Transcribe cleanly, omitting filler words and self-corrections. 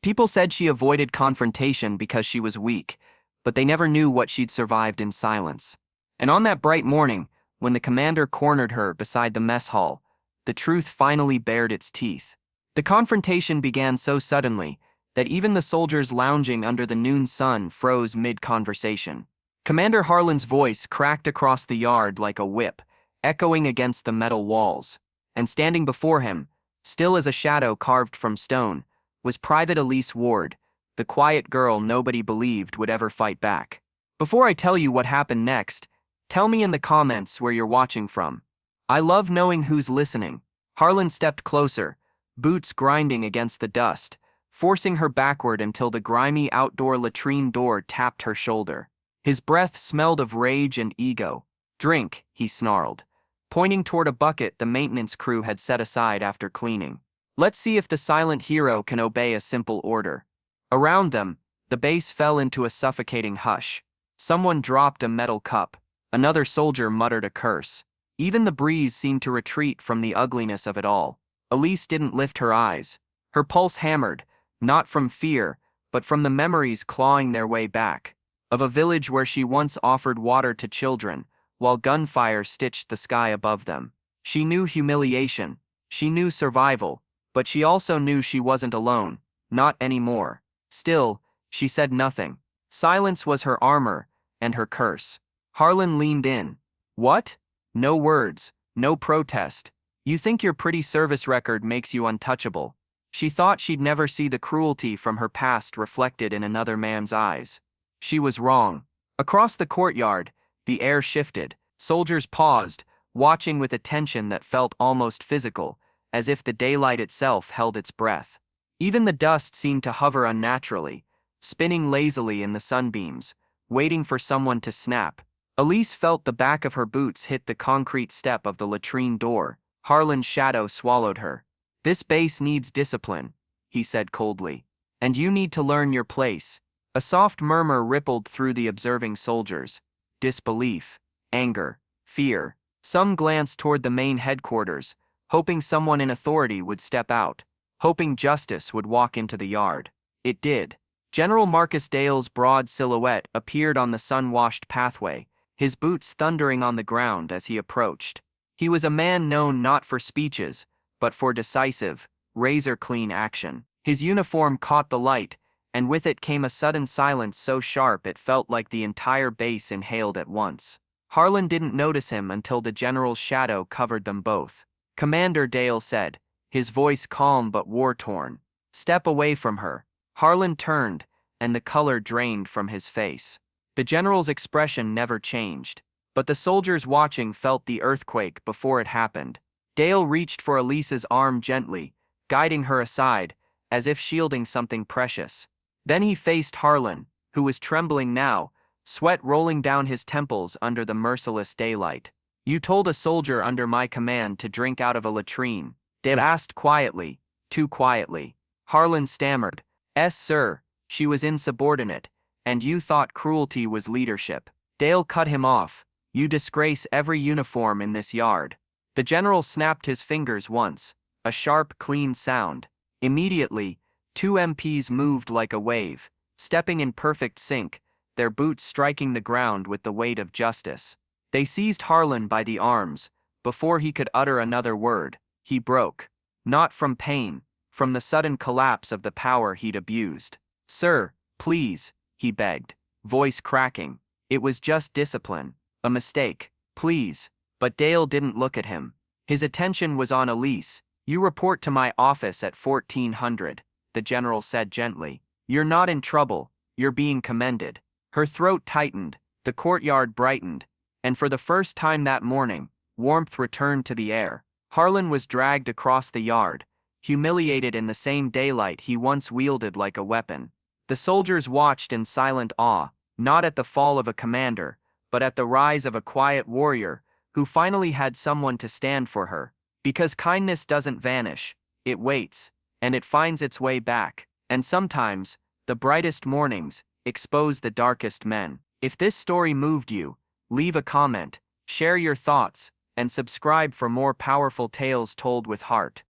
People said she avoided confrontation because she was weak, but they never knew what she'd survived in silence. And on that bright morning, when the commander cornered her beside the mess hall, the truth finally bared its teeth. The confrontation began so suddenly that even the soldiers lounging under the noon sun froze mid-conversation. Commander Harlan's voice cracked across the yard like a whip, echoing against the metal walls. And standing before him, still as a shadow carved from stone, was Private Elise Ward, the quiet girl nobody believed would ever fight back. Before I tell you what happened next, tell me in the comments where you're watching from. I love knowing who's listening. Harlan stepped closer, boots grinding against the dust, forcing her backward until the grimy outdoor latrine door tapped her shoulder. His breath smelled of rage and ego. "Drink," he snarled, pointing toward a bucket the maintenance crew had set aside after cleaning. Let's see if the silent hero can obey a simple order. Around them, the base fell into a suffocating hush. Someone dropped a metal cup. Another soldier muttered a curse. Even the breeze seemed to retreat from the ugliness of it all. Elise didn't lift her eyes. Her pulse hammered, not from fear, but from the memories clawing their way back, of a village where she once offered water to children, while gunfire stitched the sky above them. She knew humiliation. She knew survival. But she also knew she wasn't alone, not anymore. Still, she said nothing. Silence was her armor, and her curse. Harlan leaned in. "What?" "No words, no protest. You think your pretty service record makes you untouchable." She thought she'd never see the cruelty from her past reflected in another man's eyes. She was wrong. Across the courtyard, the air shifted. Soldiers paused, watching with a tension that felt almost physical, as if the daylight itself held its breath. Even the dust seemed to hover unnaturally, spinning lazily in the sunbeams, waiting for someone to snap. Elise felt the back of her boots hit the concrete step of the latrine door. Harlan's shadow swallowed her. "This base needs discipline," he said coldly. "And you need to learn your place." A soft murmur rippled through the observing soldiers. Disbelief, anger, fear. Some glanced toward the main headquarters, hoping someone in authority would step out, hoping justice would walk into the yard. It did. General Marcus Dale's broad silhouette appeared on the sun-washed pathway, his boots thundering on the ground as he approached. He was a man known not for speeches, but for decisive, razor-clean action. His uniform caught the light, and with it came a sudden silence so sharp it felt like the entire base inhaled at once. Harlan didn't notice him until the general's shadow covered them both. "Commander," Dale said, his voice calm but war-torn. "Step away from her." Harlan turned, and the color drained from his face. The general's expression never changed, but the soldiers watching felt the earthquake before it happened. Dale reached for Elise's arm gently, guiding her aside, as if shielding something precious. Then he faced Harlan, who was trembling now, sweat rolling down his temples under the merciless daylight. "You told a soldier under my command to drink out of a latrine," Dale asked quietly, too quietly. Harlan stammered, "Yes, sir, she was insubordinate, and you thought cruelty was leadership." Dale cut him off. "You disgrace every uniform in this yard." The general snapped his fingers once, a sharp, clean sound. Immediately, 2 MPs moved like a wave, stepping in perfect sync, their boots striking the ground with the weight of justice. They seized Harlan by the arms. Before he could utter another word, he broke. Not from pain, from the sudden collapse of the power he'd abused. "Sir, please," he begged, voice cracking. "It was just discipline. A mistake. Please." But Dale didn't look at him. His attention was on Elise. "You report to my office at 1400, the general said gently. "You're not in trouble, you're being commended." Her throat tightened, the courtyard brightened, and for the first time that morning, warmth returned to the air. Harlan was dragged across the yard, humiliated in the same daylight he once wielded like a weapon. The soldiers watched in silent awe, not at the fall of a commander, but at the rise of a quiet warrior who finally had someone to stand for her. Because kindness doesn't vanish, it waits, and it finds its way back. And sometimes, the brightest mornings expose the darkest men. If this story moved you, leave a comment, share your thoughts, and subscribe for more powerful tales told with heart.